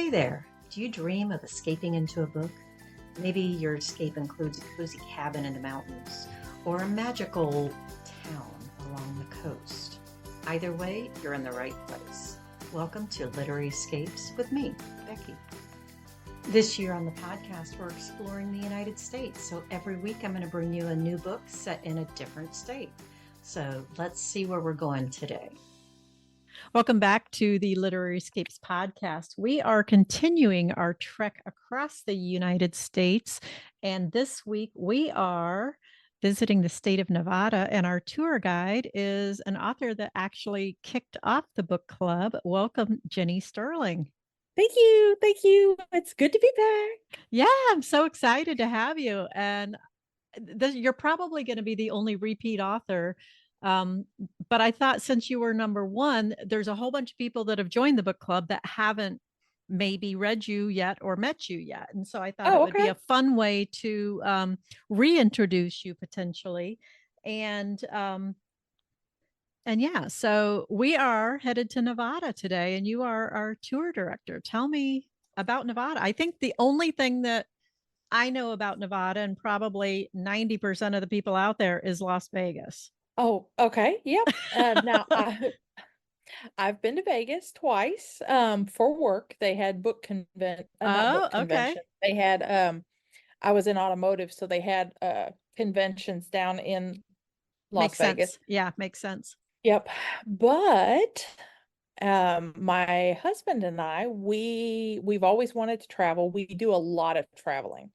Hey there! Do you dream of escaping into a book? Maybe your escape includes a cozy cabin in the mountains or a magical town along the coast. Either way, you're in the right place. Welcome to Literary Escapes with me, Becky. This year on the podcast, we're exploring the United States. So every week I'm going to bring you a new book set in a different state. So let's see where we're going today. Welcome back to the Literary Escapes podcast. We are continuing our trek across the United States. And this week we are visiting the state of Nevada. And our tour guide is an author that actually kicked off the book club. Welcome, Ginny Sterling. Thank you. Thank you. It's good to be back. Yeah, I'm so excited to have you. And you're probably going to be the only repeat author. But I thought since you were number one, there's a whole bunch of people that have joined the book club that haven't maybe read you yet or met you yet. And so I thought it would be a fun way to reintroduce you potentially. And yeah, so we are headed to Nevada today, and you are our tour director. Tell me about Nevada. I think the only thing that I know about Nevada, and probably 90% of the people out there, is Las Vegas. Oh, okay. Yep. Now I've been to Vegas twice for work. They had not book convention. They had I was in automotive, so they had conventions down in Las Vegas. Sense. Yeah, makes sense. Yep. But my husband and I, we've always wanted to travel. We do a lot of traveling.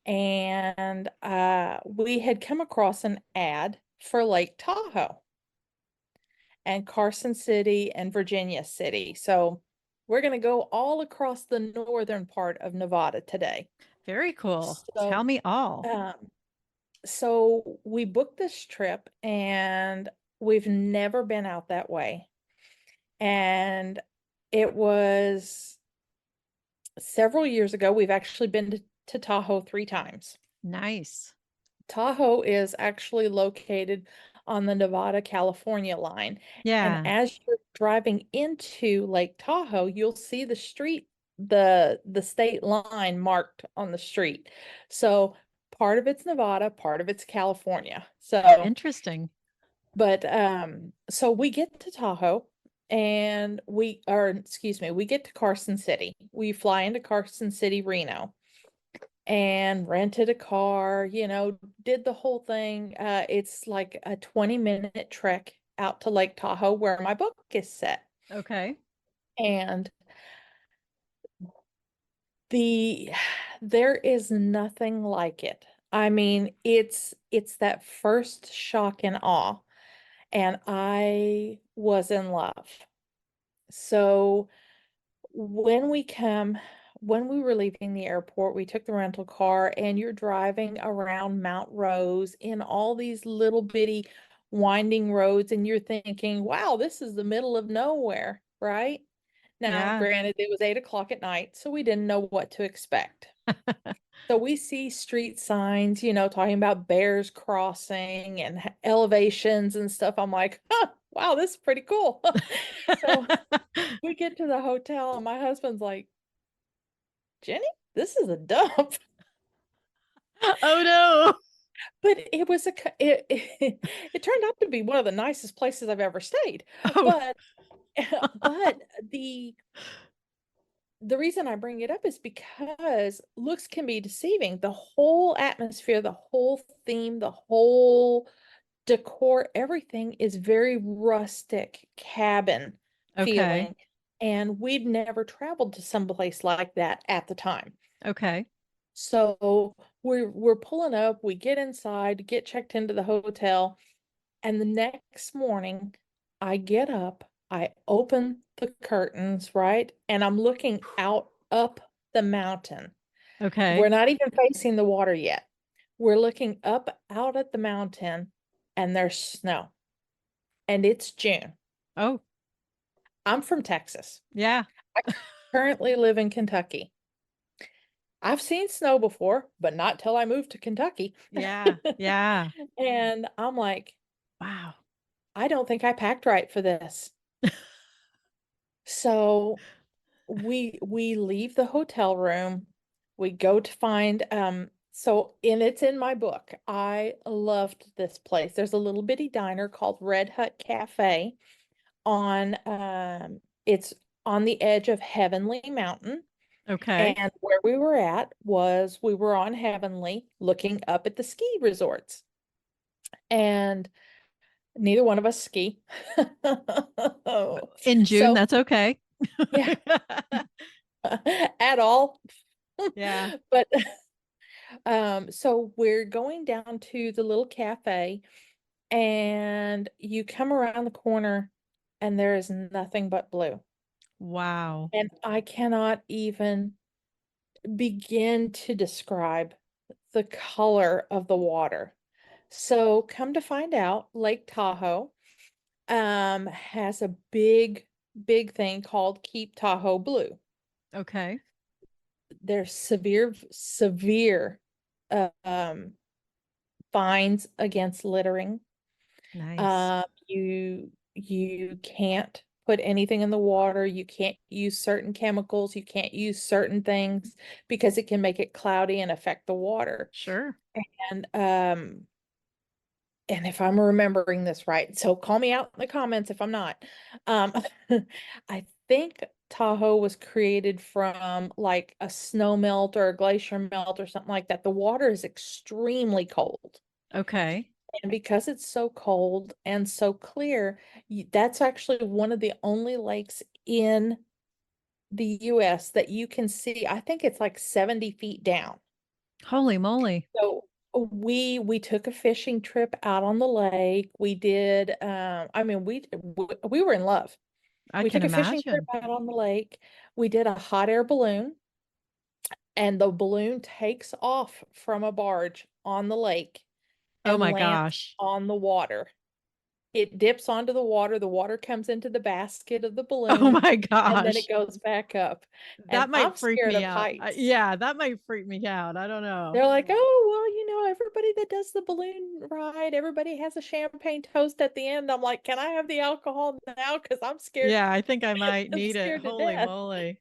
And we had come across an ad for Lake Tahoe and Carson City and Virginia City. So we're going to go all across the northern part of Nevada today. Very cool. So, tell me all. So we booked this trip, and we've never been out that way. And it was several years ago. We've actually been to Tahoe 3 times. Nice. Tahoe is actually located on the Nevada-California line. Yeah. And as you're driving into Lake Tahoe, you'll see the street, the state line marked on the street. So part of it's Nevada, part of it's California. So interesting. But so we get to Tahoe, and we get to Carson City. We fly into Carson City, Reno, and rented a car, did the whole thing. It's like a 20-minute trek out to Lake Tahoe where my book is set. Okay. And there is nothing like it. I mean, it's that first shock and awe. And I was in love. So when we were leaving the airport, we took the rental car, and you're driving around Mount Rose in all these little bitty winding roads, and you're thinking, wow, this is the middle of nowhere, right? Now, granted, it was 8 o'clock at night, so we didn't know what to expect. So we see street signs, talking about bears crossing and elevations and stuff. I'm like, wow, this is pretty cool. So we get to the hotel, and my husband's like, Jenny, this is a dump. Oh no. But it was it turned out to be one of the nicest places I've ever stayed. Oh. But the reason I bring it up is because looks can be deceiving. The whole atmosphere, the whole theme, the whole decor, everything is very rustic cabin feeling. And we'd never traveled to someplace like that at the time. Okay. So we're pulling up, we get inside, get checked into the hotel, and the next morning I get up, I open the curtains, right? And I'm looking out up the mountain. Okay. We're not even facing the water yet. We're looking up out at the mountain, and there's snow. And it's June. Oh. I'm from Texas. Yeah. I currently live in Kentucky. I've seen snow before, but not till I moved to Kentucky. Yeah. Yeah. And I'm like, wow, I don't think I packed right for this. So we leave the hotel room. We go to find and it's in my book. I loved this place. There's a little bitty diner called Red Hut Cafe on it's on the edge of Heavenly Mountain. Okay. And where we were at was we were on Heavenly looking up at the ski resorts. And neither one of us ski. In June, So, that's okay. yeah, at all. Yeah. But so we're going down to the little cafe and you come around the corner and there is nothing but blue. Wow. And I cannot even begin to describe the color of the water. So come to find out, Lake Tahoe has a big thing called Keep Tahoe Blue. Okay. There's severe uh, um fines against littering. Nice. You can't put anything in the water. You can't use certain chemicals. You can't use certain things because it can make it cloudy and affect the water. Sure. And and if I'm remembering this right, so call me out in the comments if I'm not. Um, I think Tahoe was created from like a snow melt or a glacier melt or something like that. The water is extremely cold. Okay. And because it's so cold and so clear, that's actually one of the only lakes in the US that you can see. I think it's like 70 feet down. Holy moly. So we took a fishing trip out on the lake. We did I mean we were in love. I We can took a fishing trip imagine. out on the lake. We did a hot air balloon and the balloon takes off from a barge on the lake Oh and my lands gosh. on the water. It dips onto the water comes into the basket of the Oh balloon, my and then it gosh. goes back up. And That I'm might freak scared me of out. heights. Yeah, that might freak me out. I don't know. They're like, oh, well, everybody that does the balloon ride, everybody has a champagne toast at the end. I'm like, can I have the alcohol now? Because I'm scared. Yeah, I think I might I'm need it. scared to Holy death. moly.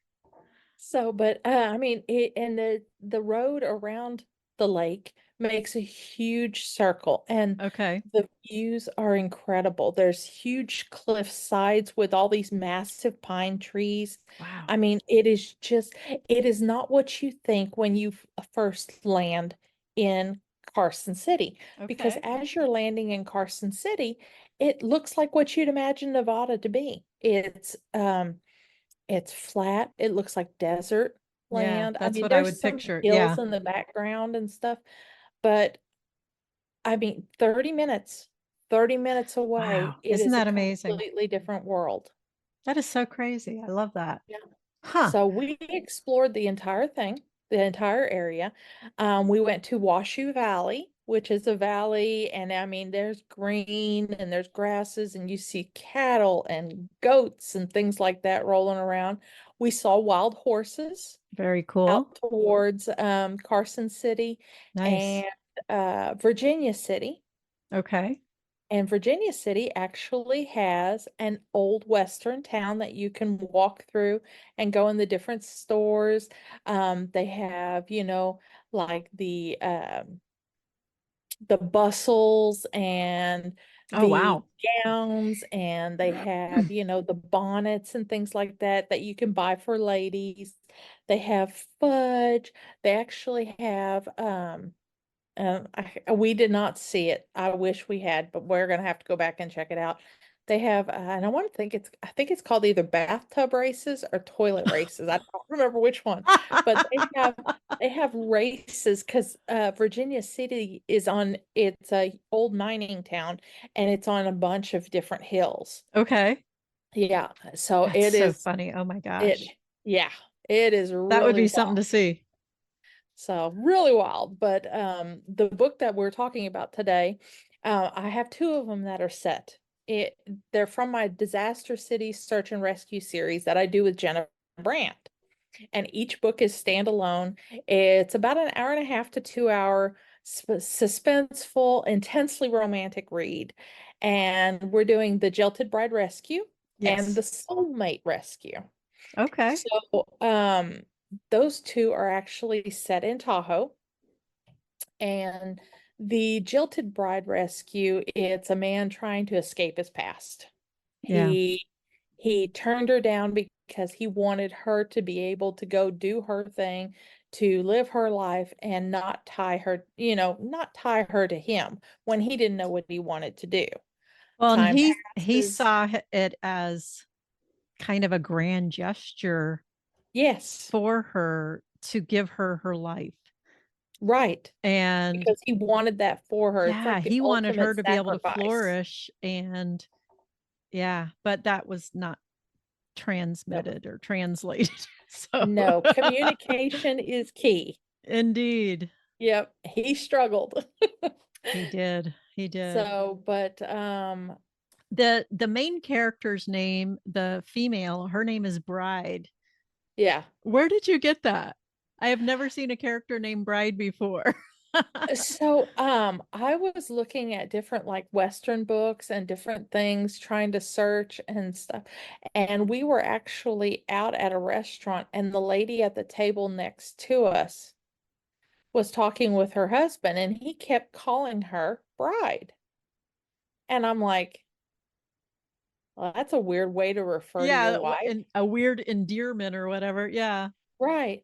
So, but I mean, it and the road around the lake makes a huge circle, and Okay. the views are incredible. There's huge cliff sides with all these massive pine trees. Wow. I mean, it is not what you think when you first land in Carson City, because Okay. as you're landing in Carson City, it looks like what you'd imagine Nevada to be. It's flat. It looks like desert Yeah, land. I that's mean, what I there's would some picture. hills Yeah. in the background and stuff, but I mean, 30 minutes away, Wow. it Isn't is a that amazing? completely different world. That is so crazy. I love that. Yeah. Huh. So we explored the entire thing, the entire area. We went to Washoe Valley, which is a valley, and I mean, there's green and there's grasses, and you see cattle and goats and things like that rolling around. We saw wild horses Very out cool. towards Carson City Nice. and Virginia City. Okay. And Virginia City actually has an old Western town that you can walk through and go in the different stores. They have, like the bustles and Oh, the wow. gowns, and they have, the bonnets and things like that that you can buy for ladies. They have fudge. They actually have we did not see it. I wish we had, but we're gonna have to go back and check it out. They have, and I think it's called either bathtub races or toilet races. I don't remember which one, but they have races because Virginia City it's a old mining town and it's on a bunch of different hills. Okay. Yeah, so That's so funny. Oh my it, gosh. yeah, it is That would really be wild. something to see. So really wild. But the book that we're talking about today, I have two of them that are set. They're from my Disaster City Search and Rescue series that I do with Jenna Brandt. And each book is standalone. It's about an hour and a half to 2 hour suspenseful, intensely romantic read. And we're doing the Jilted Bride Rescue and the Yes. Soulmate Rescue. Okay. So, those two are actually set in Tahoe. And the Jilted Bride Rescue, it's a man trying to escape his past. Yeah. He turned her down because he wanted her to be able to go do her thing, to live her life and not tie her, not tie her to him when he didn't know what he wanted to do. Well, and Time he passes. saw it as kind of a grand gesture Yes, for her to give her her life. right. And Because he wanted that for her. It's yeah, like the he wanted ultimate her to be able to sacrifice. flourish. And yeah, but that was not No, transmitted or translated. So no, communication is key. indeed, Yep, he struggled. he did. He did. So, but The main character's name, the female, her name is Bride. yeah. Where did you get that? I have never seen a character named Bride before. So, I was looking at different like Western books and different things, trying to search and stuff. And we were actually out at a restaurant, and the lady at the table next to us was talking with her husband, and he kept calling her Bride. And I'm like, well, that's a weird way to refer to your Yeah, wife. a weird endearment or whatever. Yeah. Right.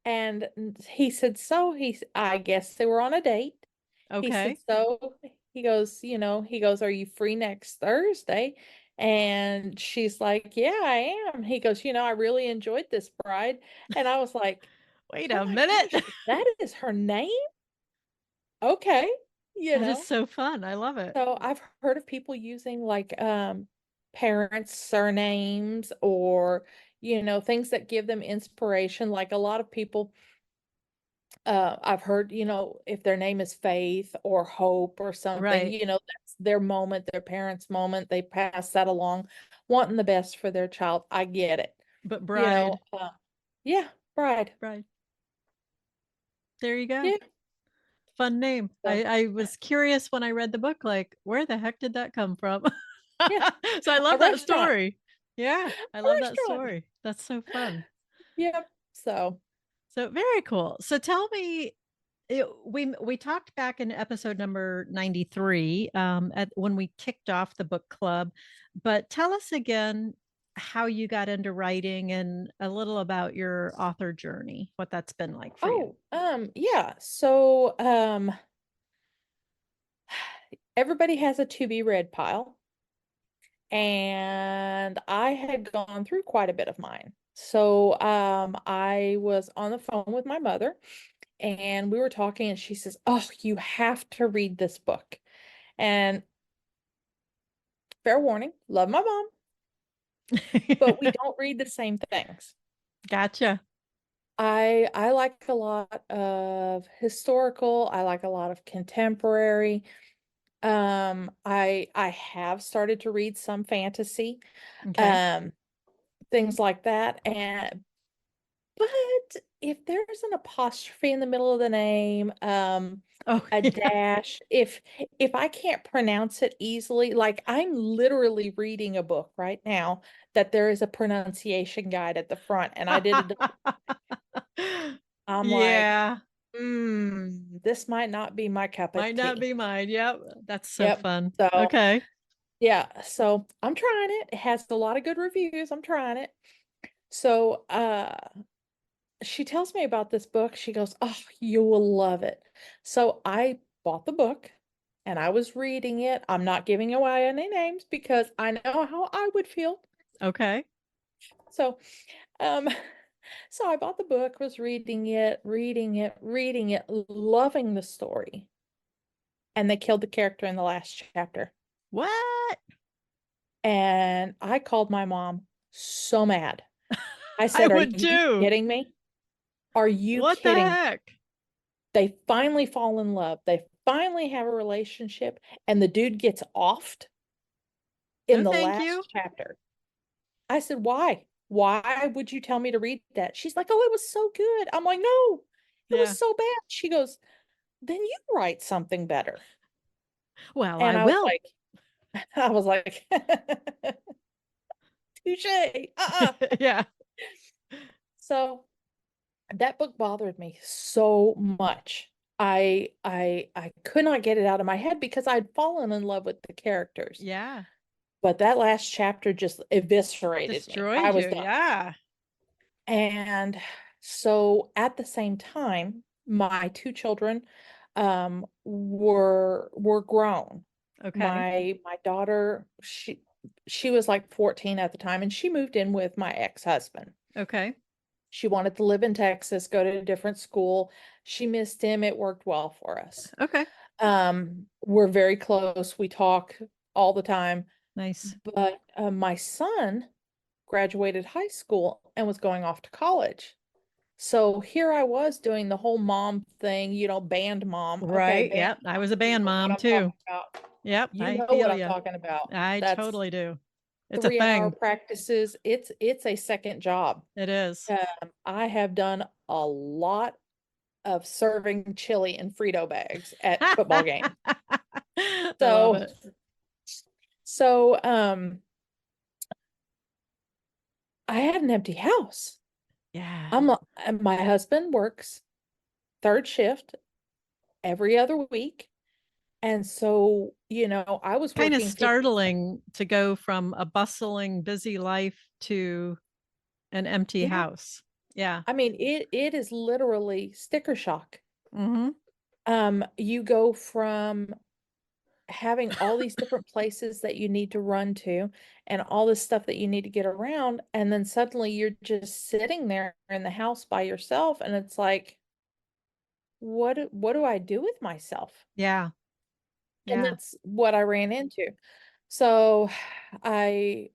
And he said, so I guess they were on a date. He said, Okay. so he goes, are you free next Thursday? And she's like, yeah, I am. He goes, I really enjoyed this, Bride. And I was like, Wait oh a my minute. gosh, that is her name? Okay. You That is know, so fun. I love it. so I've heard of people using like parents' surnames, or things that give them inspiration. Like a lot of people, I've heard, if their name is Faith or Hope or something, Right. that's their moment, their parents' moment. They pass that along, wanting the best for their child. I get it. But You Bride, know, yeah, Bride. Bride. There you go. Yeah. Fun name. So, I was curious when I read the book, like, where the heck did that come from? yeah, So I a love that restaurant, story. Yeah, I a love that restaurant. story. That's so fun. Yep. So, So very cool. So tell me, we talked back in episode number 93, at when we kicked off the book club, but tell us again how you got into writing and a little about your author journey, what that's been like for you. oh, yeah. So, everybody has a to be read pile, and I had gone through quite a bit of mine. So, I was on the phone with my mother, and we were talking, and she says, "Oh, you have to read this book." And fair warning, love my mom, but we don't read the same things. Gotcha. I like a lot of historical, I like a lot of contemporary. I have started to read some fantasy, Okay. um, things like that. But if there's an apostrophe in the middle of the name, Oh, a yeah. dash, if I can't pronounce it easily, like I'm literally reading a book right now that there is a pronunciation guide at the front, and I did it. I'm like, Yeah, this might not be my cup of might not tea. be mine. Yep. That's so Yep. fun. So Okay. yeah, so I'm trying it. It has a lot of good reviews. I'm trying it. So she tells me about this book. She goes, "Oh, you will love it." So I bought the book and I was reading it. I'm not giving away any names because I know how I would feel. Okay. So um so I bought the book, was reading it, reading it, loving the story. And they killed the character in the last chapter. What? And I called my mom so mad. I I said, "Are would you too. kidding me? Are you What the kidding?" heck? They finally fall in love. They finally have a relationship, and the dude gets offed in No, the thank you. last chapter. I said, "Why? Why would you tell me to read that?" She's like, "Oh, it was so good." I'm like, "No, it was Yeah. so bad." She goes, "Then you write something better." Well, And I will. I was like, touche. Uh-uh. Yeah. So that book bothered me so much. I could not get it out of my head because I'd fallen in love with the characters. Yeah. But that last chapter just eviscerated me. I Destroyed was you. done. Yeah. And so at the same time, my two children were grown. Okay. My daughter, she was like 14 at the time, and she moved in with my ex-husband. Okay. She wanted to live in Texas, go to a different school. She missed him. It worked well for us. Okay. We're very close. We talk all the time. Nice. But my son graduated high school and was going off to college. So here I was doing the whole mom thing, band mom. Okay, Right. band Yep. I mom, was a you band know what mom I'm talking too. about. Yep. You I know what feel I'm you. talking about. I That's totally do. It's a 3 hour thing. practices. It's a second job. It is. I have done a lot of serving chili and Frito bags at football games. I love So, it. so I had an empty house. Yeah. My husband works third shift every other week. And so, I was Kind of working 50. startling to go from a bustling, busy life to an empty Yeah. house. Yeah. I mean, it is literally sticker shock. Mm-hmm. You go from having all these different places that you need to run to and all this stuff that you need to get around, and then suddenly you're just sitting there in the house by yourself, and it's like, what do I do with myself? Yeah. And Yeah. that's what I ran into. So I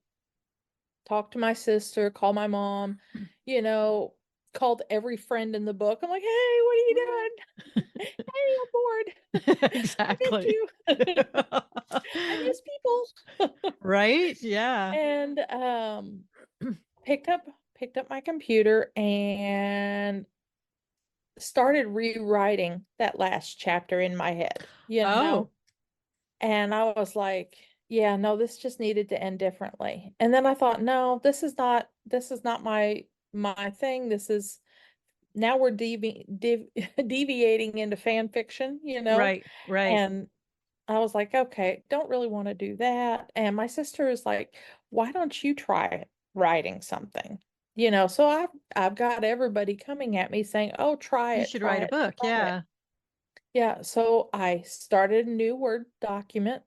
talked to my sister, called my mom, you know, called every friend in the book. I'm like, hey, what are you doing? Hey, I'm bored. I miss Exactly. you. I miss people. Right? Yeah. And picked up my computer and started rewriting that last chapter in my head. Oh, And I was like, yeah, no, this just needed to end differently. And then I thought, no, this is not my thing. This is now we're deviating into fan fiction. right, right. And I was like, okay, don't really want to do that. And my sister is like, why don't you try writing something? So I've got everybody coming at me saying, oh, try You it, should try write a it, book. try it. Yeah. Yeah, so I started a new Word document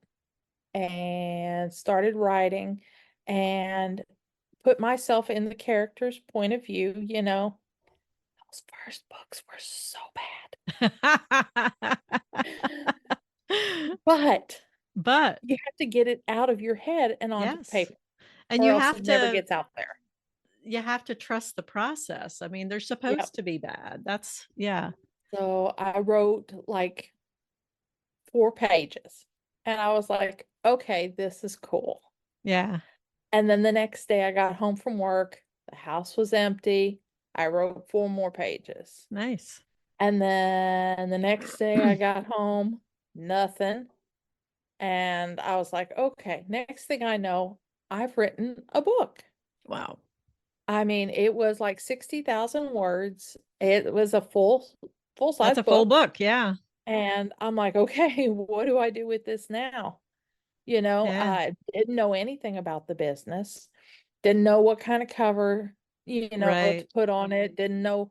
and started writing and put myself in the character's point of view. Those first books were so bad. But But you have to get it out of your head and onto yes. paper, And or else it never gets out there. you have to trust the process. I mean, they're Yep. supposed to be bad. That's yeah. So I wrote like 4 pages and I was like, okay, this is cool. Yeah. And then the next day I got home from work, the house was empty. I wrote 4 more pages. Nice. And then the next day I got home, nothing. And I was like, okay, next thing I know, I've written a book. Wow. I mean, it was like 60,000 words. It was a full That's size a full book. book. Yeah. And I'm like, okay, what do I do with this now? Yeah. I didn't know anything about the business, didn't know what kind of cover, to Right. put on it, didn't know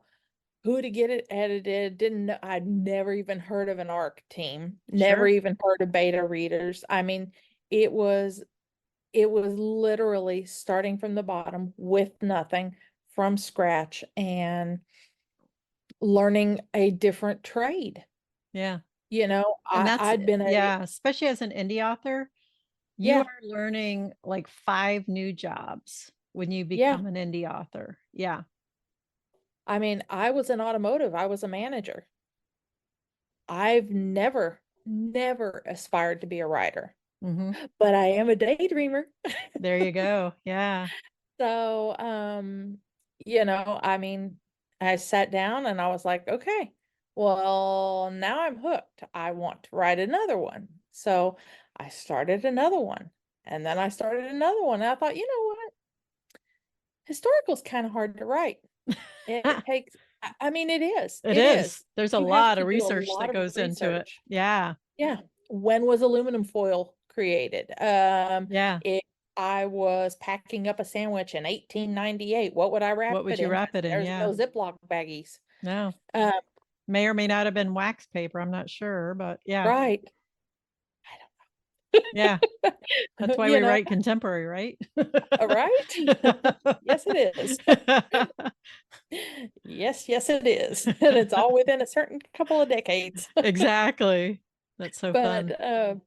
who to get it edited, didn't know, I'd never even heard of an ARC team, never Sure. even heard of beta readers. I mean, it was it was literally starting from the bottom with nothing, from scratch, and learning a different trade. Yeah. And I'd been yeah, especially as an indie author, you yeah, are learning like 5 new jobs when you yeah. become an indie author. Yeah. I mean, I was in automotive, I was a manager. I've never aspired to be a writer, Hmm. but I am a daydreamer. There you go. Yeah. So, I mean, I sat down and I was like, okay, well, now I'm hooked. I want to write another one. So I started another one, and then I started another one. And I thought, you know what? Historical's kind of hard to write. It takes, I mean, it is. It It is. is. There's a You have lot to of do a research lot that of goes into it. research. Yeah. Yeah. When was aluminum foil created? Yeah. If I was packing up a sandwich in 1898, what would I wrap What would it you in? wrap it in? There's Yeah. no Ziploc baggies. No. Um, May or may not have been wax paper. I'm not sure, but yeah. right. Yeah. That's why You we know, write contemporary, right? right? Yes, it is. Yes, yes, it is. And it's all within a certain couple of decades. Exactly. That's so fun. But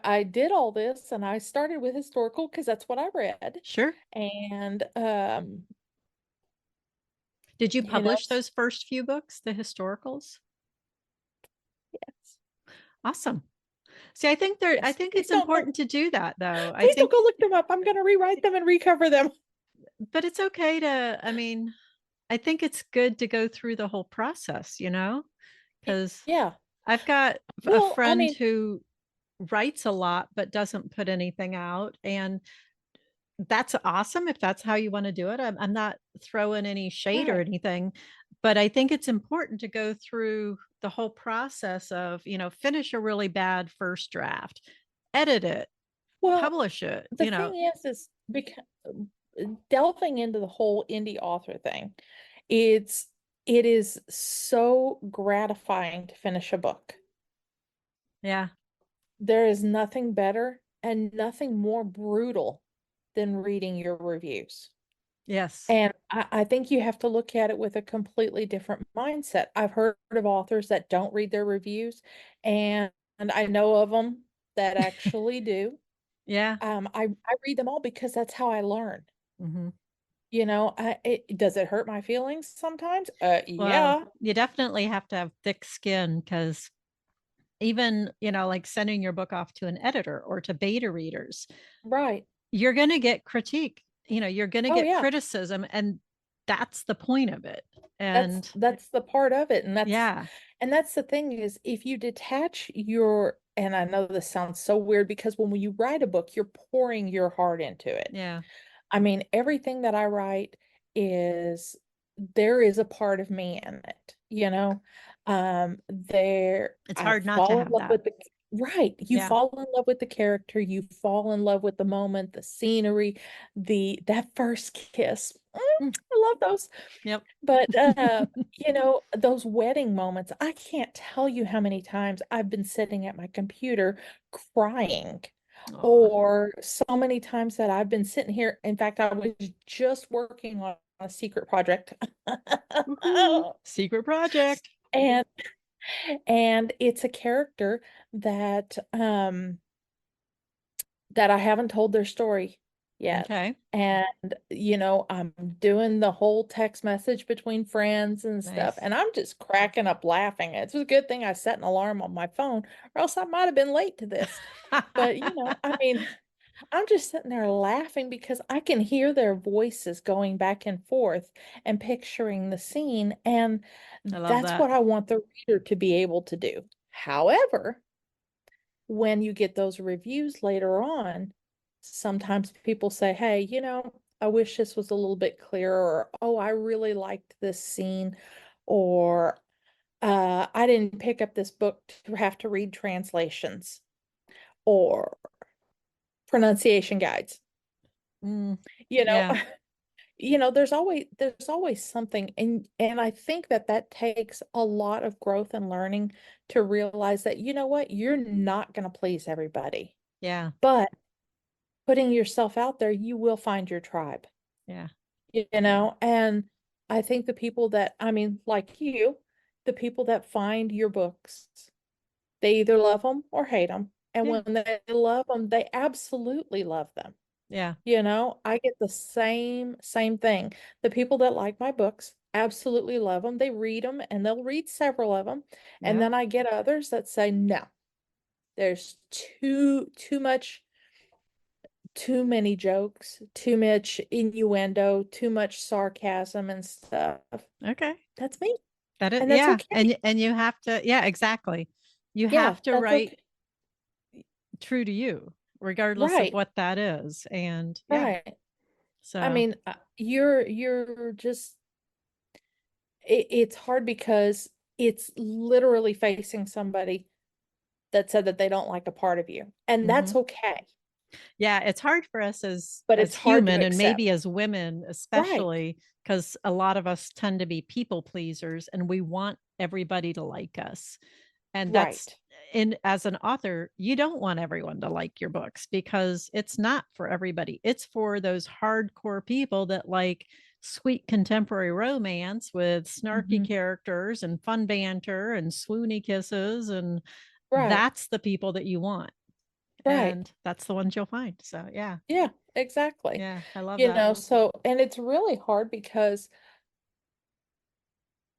I did all this and I started with historical because that's what I read. Sure. And Did you you know, publish those first few books, the historicals? yes. Awesome. See, I think Yes. Please it's don't go, important to do that though. I please don't think, go look them up. I'm gonna rewrite them and recover them. but it's okay to, I mean, I think it's good to go through the whole process, because Yeah. I've got a Well, I friend mean, who writes a lot but doesn't put anything out, and that's awesome if that's how you want to do it. I'm not throwing any shade or right. anything, but I think it's important to go through the whole process of, finish a really bad first draft, edit it, Well, publish it, the thing is because delving into the whole indie author thing, it's it is so gratifying to finish a book. Yeah. There is nothing better and nothing more brutal than reading your reviews. Yes. And I think you have to look at it with a completely different mindset. I've heard of authors that don't read their reviews, and I know of them that actually do. Yeah. I read them all because that's how I learn. Hmm. Does it hurt my feelings sometimes? Well, Yeah, you definitely have to have thick skin, because even, like sending your book off to an editor or to beta readers, right. you're going to get critique, you're going to Oh get yeah. criticism, and that's the point of it. That's And that's the part of it. yeah, And that's the thing is if you detach your, and I know this sounds so weird because when you write a book, you're pouring your heart into it. yeah, I mean, everything that I write is there is a part of me in it, you know. it's I hard not to fall in have love that. with the right. You Yeah. fall in love with the character, you fall in love with the moment, the scenery, that first kiss. Mm, I love those. yep. But those wedding moments, I can't tell you how many times I've been sitting at my computer crying, Aw. or so many times that I've been sitting here. In fact, I was just working on a secret project. Woohoo. Secret project. And it's a character that I haven't told their story yet. Okay. And, I'm doing the whole text message between friends and stuff. Nice. And I'm just cracking up laughing. It's a good thing I set an alarm on my phone, or else I might have been late to this. But, I mean, I'm just sitting there laughing because I can hear their voices going back and forth and picturing the scene. And I love that's that. what I want the reader to be able to do. However, when you get those reviews later on, sometimes people say, hey, I wish this was a little bit clearer, or, oh, I really liked this scene, or I didn't pick up this book to have to read translations or pronunciation guides. Mm, You know, yeah. there's always something, and I think that takes a lot of growth and learning to realize that, you know what, you're not going to please everybody. Yeah. But putting yourself out there, you will find your tribe, Yeah. and I think the people that, I mean, like you, the people that find your books, they either love them or hate them. And Yeah. when they love them, they absolutely love them. Yeah. I get the same thing. The people that like my books absolutely love them. They read them and they'll read several of them. And Yeah. then I get others that say, no, there's too many jokes, too much innuendo, too much sarcasm and stuff. Okay. That's me. That is, And that's yeah. okay. And you have to, yeah, exactly. You Yeah, have to that's write okay. true to you, regardless of Right, what that is. And yeah. right. I So mean, you're just it's hard because it's literally facing somebody that said that they don't like a part of you, and mhm. that's okay, Yeah, it's hard for us but as it's hard to human and accept. maybe as women Right, especially, because a lot of us tend to be people pleasers and we want everybody to like us. And that's right, in as an author, you don't want everyone to like your books because it's not for everybody. It's for those hardcore people that like sweet contemporary romance with snarky hmm, characters and fun banter and swoony kisses, and right, that's the people that you want, right. and that's the ones you'll find. So yeah, Yeah, exactly. yeah, I love You that. know, so and it's really hard because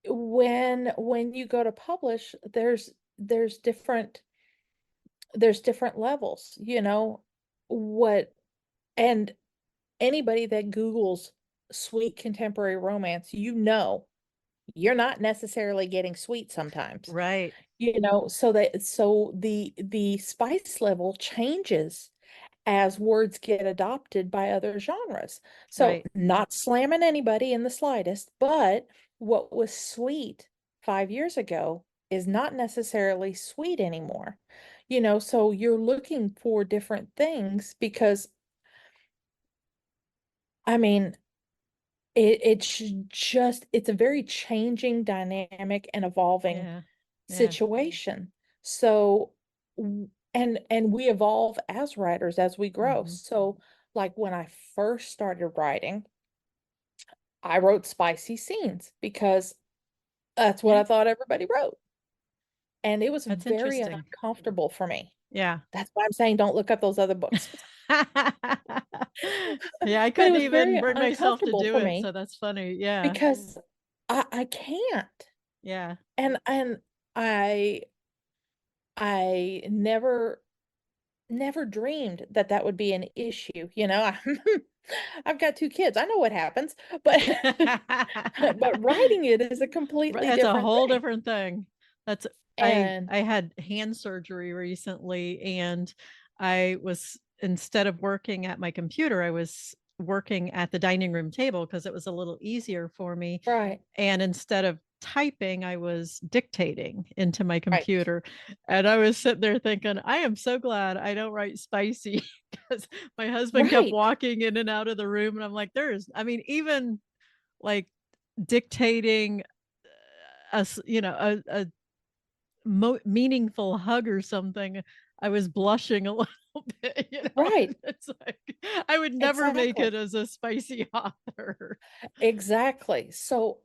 when you go to publish, there's different there's different levels, you know, what and anybody that Googles sweet contemporary romance, you know, you're not necessarily getting sweet sometimes. Right, You know, so the spice level changes as words get adopted by other genres. So right, not slamming anybody in the slightest, but what was sweet 5 years ago is not necessarily sweet anymore. You know, so you're looking for different things because I mean, it's just it's a very changing dynamic and evolving yeah, yeah, situation. So and we evolve as writers as we grow. hmm, So like when I first started writing, I wrote spicy scenes because that's what yeah. I thought everybody wrote. And it was That's very interesting. uncomfortable for me. Yeah. That's why I'm saying don't look up those other books. Yeah, I But it couldn't was even very bring myself to uncomfortable do for it, so me that's funny. Yeah. because I can't. Yeah. And I I never dreamed that that would be an issue, you know? I've got 2 kids, I know what happens, but but writing it is a completely It's a different whole thing, different thing. That's and I had hand surgery recently, and I was, instead of working at my computer, I was working at the dining room table because it was a little easier for me. right, And instead of typing, I was dictating into my right, computer. And I was sitting there thinking, I am so glad I don't write spicy because my husband kept right, walking in and out of the room. And I'm like, I mean, even like dictating us, a meaningful hug or something, I was blushing a little bit, right, and it's like I would never make exactly, it as a spicy author. exactly. So,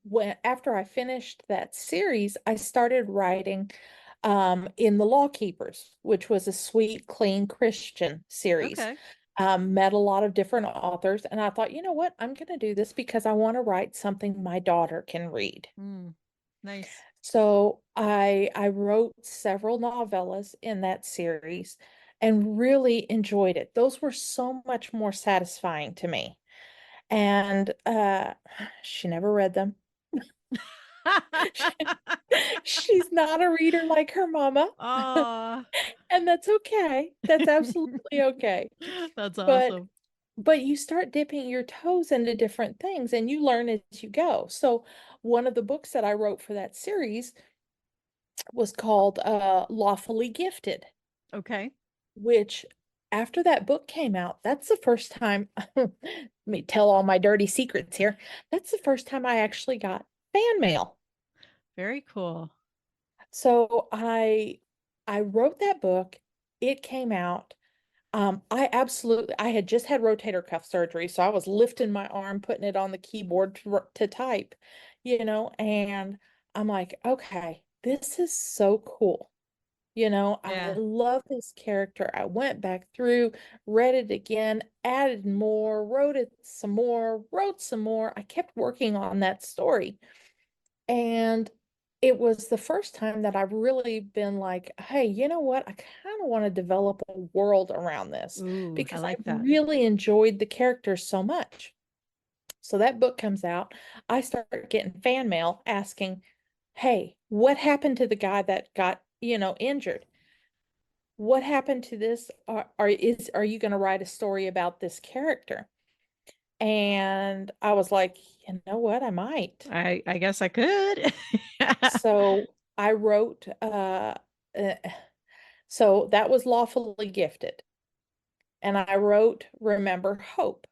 when after I finished that series, I started writing, in The Law Keepers, which was a sweet, clean Christian series. Okay. Met a lot of different authors, and I thought, you know what? I'm gonna do this because I want to write something my daughter can read. Mm, nice. So I wrote several novellas in that series and really enjoyed it. Those were so much more satisfying to me. And she never read them. She's not a reader like her mama, Ah, and that's okay. That's absolutely okay. that's But awesome. but you start dipping your toes into different things and you learn as you go. So one of the books that I wrote for that series was called Lawfully Gifted, Okay. which after that book came out, that's the first time let me tell all my dirty secrets here. That's the first time I actually got fan mail. Very cool. So I wrote that book. It came out. I had just had rotator cuff surgery, so I was lifting my arm, putting it on the keyboard to type, you know, and I'm like, okay, this is so cool. You know, I Yeah. love this character. I went back through, read it again, added more, wrote it some more, wrote some more. I kept working on that story. And it was the first time that I've really been like, hey, you know what? I kind of want to develop a world around this Ooh, I because I like that. really enjoyed the characters so much. So that book comes out. I start getting fan mail asking, hey, what happened to the guy that got, injured? What happened to this? Are you going to write a story about this character? And I was like, you know what? I might. I guess I could. So I wrote, uh, so that was Lawfully Gifted. And I wrote Remember Hope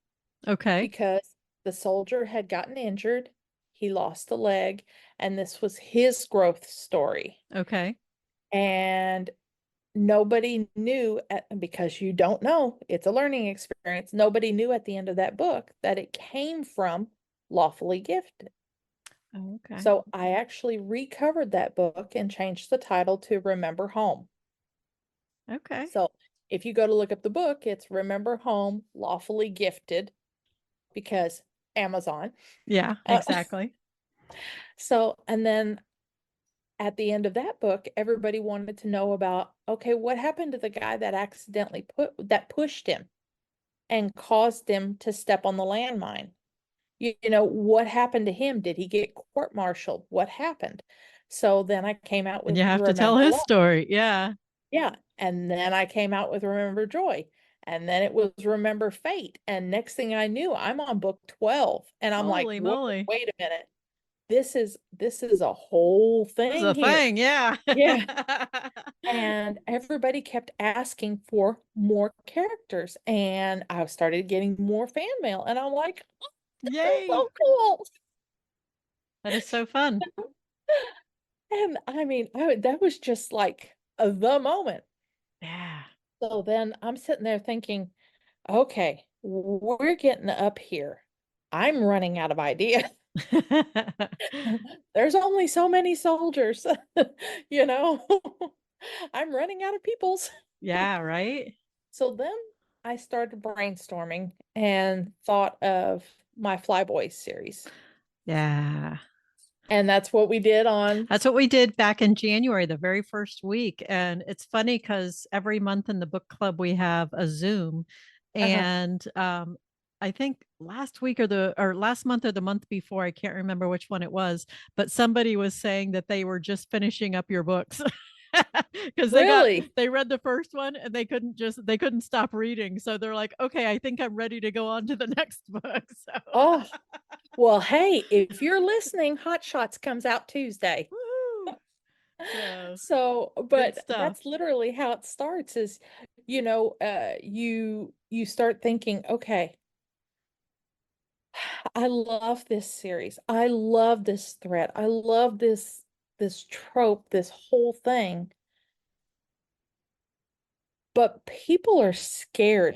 Okay. because the soldier had gotten injured. He lost a leg, and this was his growth story. Okay. And nobody knew, because you don't know, it's a learning experience. Nobody knew at the end of that book that it came from Lawfully Gifted. Okay. So I actually recovered that book and changed the title to Remember Home. Okay. So if you go to look up the book, it's Remember Home, Lawfully Gifted, because Amazon. Yeah, exactly. So, and then at the end of that book, everybody wanted to know about, okay, what happened to the guy that accidentally pushed him and caused him to step on the landmine? You know, what happened to him? Did he get court-martialed? What happened? So then I came out And with you have to tell Remember his Love. story. Yeah. Yeah. And then I came out with Remember Joy. And then it was Remember Fate. And next thing I knew, I'm on book 12. And I'm like, Holy whoa, moly. wait a minute. This is a whole This is a thing here. thing. Yeah. Yeah. And everybody kept asking for more characters. And I started getting more fan mail. And I'm like, oh, this is Yay. so cool. That is so fun. And I mean, that was just like the moment. Yeah. So then I'm sitting there thinking, okay, we're getting up here. I'm running out of ideas. There's only so many soldiers, you know. I'm running out of peoples. Yeah, right? So then I started brainstorming and thought of my Flyboys series. Yeah. And that's what we did on. That's what we did back in January, the very first week. And it's funny because every month in the book club, we have a Zoom. Uh-huh. And I think last week or last month or the month before, I can't remember which one it was, but somebody was saying that they were just finishing up your books. Because Really? they read the first one and they couldn't stop reading. So they're like, okay, I think I'm ready to go on to the next book. So Oh, well, hey, if you're listening, Hot Shots comes out Tuesday. woo. So So, good but stuff. that's literally how it starts is, you start thinking, okay, I love this series. I love this thread. I love this trope, this whole thing. But people are scared.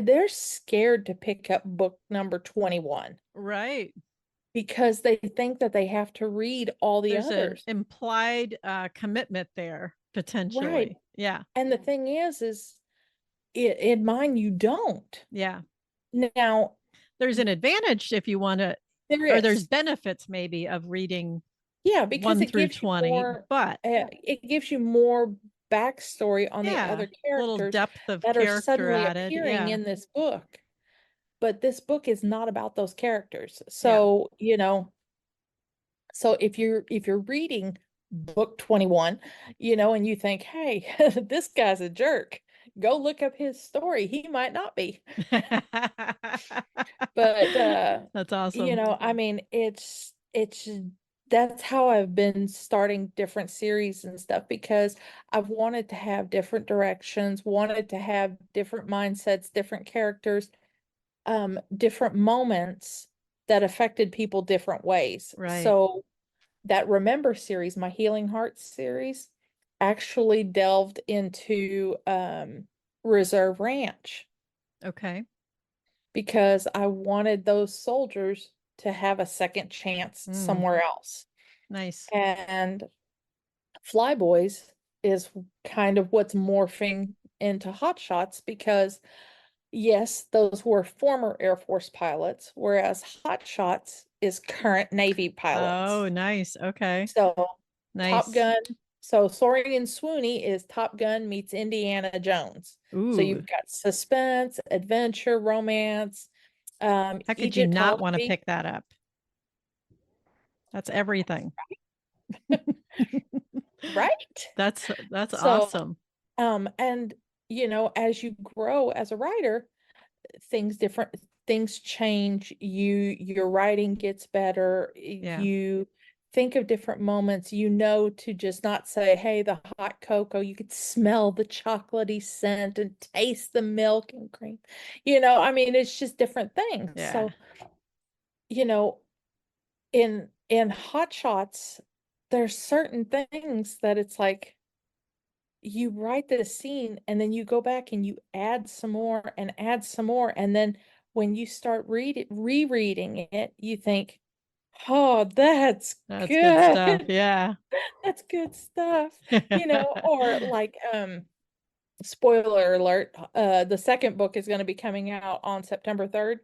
They're scared to pick up book number 21 Right. because they think that they have to read all the There's an others. implied commitment there Right. potentially. Yeah. And the thing is in mine, you don't. Yeah. Now, There's an advantage if you want to, there or there's is. benefits maybe of reading Yeah, because 1 through 20, but it gives you more backstory on the yeah, other little characters depth of that are character suddenly added. appearing Yeah. in this book. But this book is not about those characters. Yeah. So, so if you're reading book 21, and you think, hey, this guy's a jerk, go look up his story. He might not be. But That's awesome. I mean, it's that's how I've been starting different series and stuff because I've wanted to have different directions, wanted to have different mindsets, different characters, different moments that affected people different ways. Right. So that Remember series, my Healing Hearts series, actually delved into Reserve Ranch Okay. because I wanted those soldiers to have a second chance Mm, somewhere else. nice. And Flyboys is kind of what's morphing into Hot Shots because, yes, those were former Air Force pilots, whereas Hot Shots is current Navy pilots. Oh, nice. Okay. So Top Nice. Gun, so Soaring and Swoony is Top Gun meets Indiana Jones. So Ooh. you've got suspense, adventure, romance, How could you not want to Egyptology. pick that up? That's everything. Right. That's So, awesome. and as you grow as a writer, things change, your writing gets better, Yeah. you think of different moments, to just not say, hey, the hot cocoa, you could smell the chocolatey scent and taste the milk and cream. I mean, it's just different things. Yeah. So, in hot shots, there's certain things that it's like you write the scene and then you go back and you add some more and add some more. And then when you start rereading it, you think, oh, that's good stuff. good. Yeah. That's good stuff. Or like, spoiler alert, the second book is going to be coming out on September 3rd.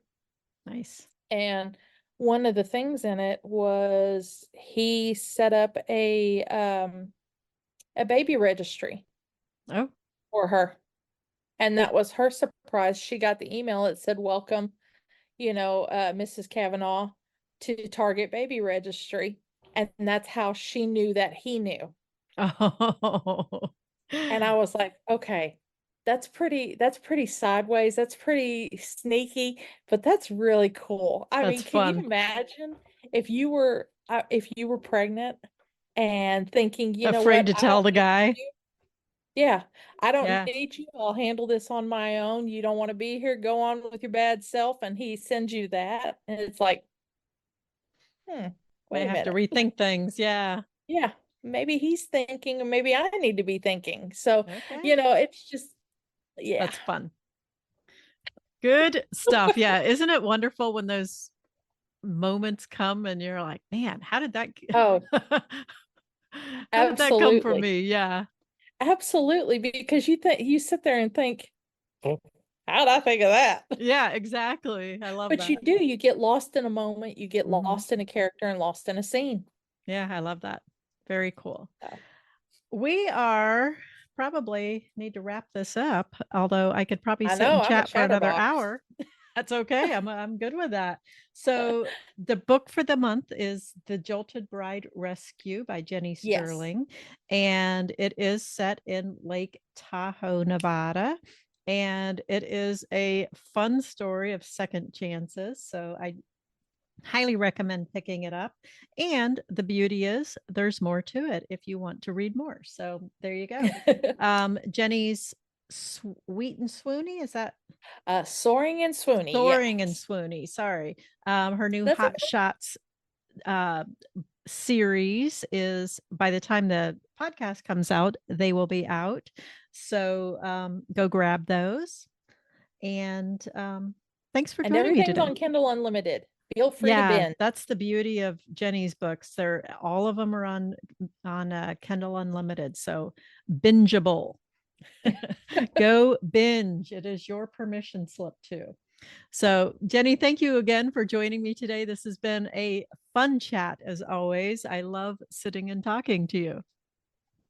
Nice. And one of the things in it was he set up a baby registry Oh. for her. And that was her surprise. She got the email. It said, welcome, Mrs. Kavanaugh to Target Baby Registry. And that's how she knew that he knew. Oh. And I was like, okay, that's pretty sideways. That's pretty sneaky, but that's really cool. I mean, That's can you fun. imagine if you were pregnant and thinking, you know Afraid what, to I tell don't the need guy. you. Yeah, I don't Yeah. need you. I'll handle this on my own. You don't want to be here. Go on with your bad self. And he sends you that. And it's like, May wait a have to minute. rethink things. Yeah. Yeah, maybe he's thinking, or maybe I need to be thinking. So, Okay. it's just, yeah. That's fun. Good stuff. Yeah. Isn't it wonderful when those moments come and you're like, man, how did that Oh, how did that come from absolutely. me? Yeah. Absolutely. Because you sit there and think, how'd I think of that? Yeah, exactly. I love But that. you get lost in a moment, you get Mhm. lost in a character and lost in a scene. Yeah, I love that. Very cool. So, We are probably need to wrap this up, although I could probably I sit know and I'm a chat for another chatterbox. hour. That's okay. I'm good with that. So the book for the month is The Jilted Bride Rescue by Ginny Yes. Sterling. And it is set in Lake Tahoe, Nevada. And it is a fun story of second chances. So I highly recommend picking it up. And the beauty is there's more to it if you want to read more. So there you go. Jenny's Sweet and Swoony, is that Soaring and Swoony. Soaring and Yes. Swoony? Sorry. Her new That's Hot okay. Shots series is, by the time the podcast comes out, they will be out. So go grab those. And thanks for And joining me everything's today. on Kindle Unlimited. Feel free to Yeah, binge. that's the beauty of Jenny's books. They're all of them are on Kindle Unlimited, so bingeable. Go binge. It is your permission slip too. So, Jenny, thank you again for joining me today. This has been a fun chat as always. I love sitting and talking to you.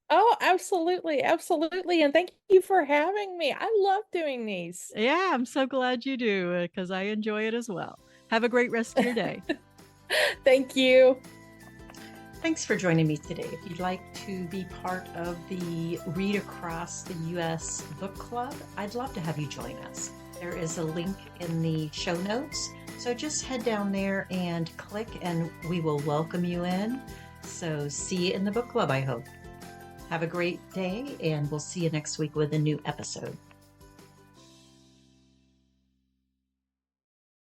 Oh, absolutely. Absolutely. And thank you for having me. I love doing these. Yeah, I'm so glad you do because I enjoy it as well. Have a great rest of your day. Thank you. Thanks for joining me today. If you'd like to be part of the Read Across the U.S. Book Club, I'd love to have you join us. There is a link in the show notes, so just head down there and click and we will welcome you in. So see you in the book club, I hope. Have a great day, and we'll see you next week with a new episode.